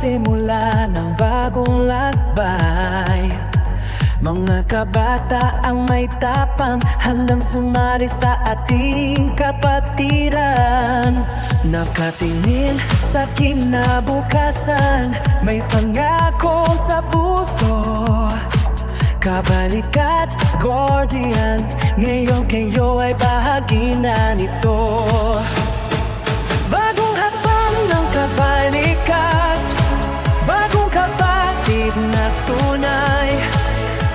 magsisimula ng bagong lakbay. Mga kabataang may tapang, handang sumali sa ating kapatiran. Nakatingin sa kinabukasan, may pangako sa puso. Kabalikat, Guardians, ngayon kayo ay bahagi na nito. Bagong hakbang ng kabalikat, bagong kapatid na tunay.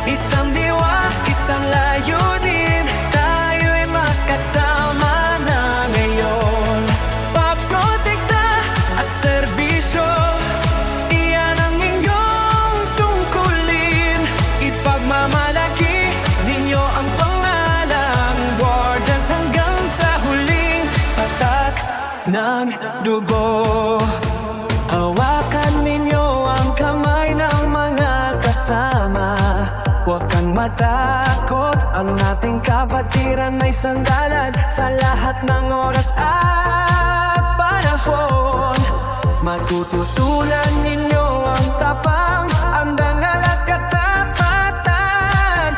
Isang diwa, isang layunin, tayo'y magkasama na ngayon. Pagprotekta at serbisyo, iyan ang inyong tungkulin. Ipagmamalaki ninyo ang pangalang Guardians hanggang sa huling patak ng dugo. Hawakan ninyo ang kamay ng mga kasama. Huwag kang matakot, ang ating kapatiran may sandalan sa lahat ng oras at panahon. Matututunan ninyo ang tapang, ang dangal at katapatan.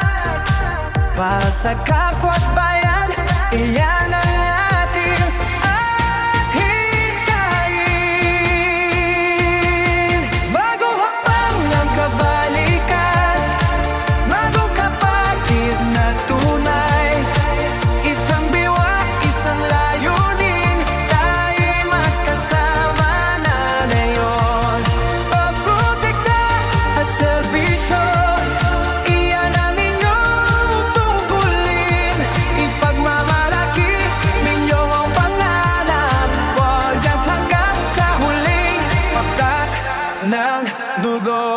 Para sa kapwa't bayan, iyan ang ating hikayin. Bagong hakbang ng kabalikat, bagong kapatid na tunay. Isang diwa, isang layunin, tayo'y magkasama na ngayon. Pagprotekta at serbisyo, iyan ang inyong tungkulin. Ipagmamalaki ninyo ang pangalan, Guardians hanggang sa huling patak ng dugo.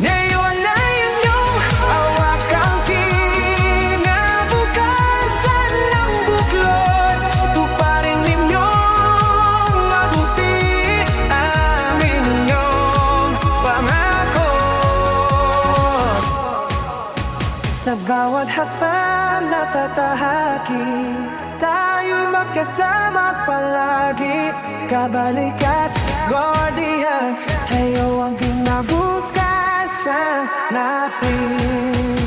Ngayon ay inyong hawakang kinabukasan ng buklod. Tuparin ninyong mabuti ang inyong pangako. Sa bawat hakbang na tatahakin, tayo'y magkasama palagi. Kabalikat, Guardians, kayo ang kinabukasan natin.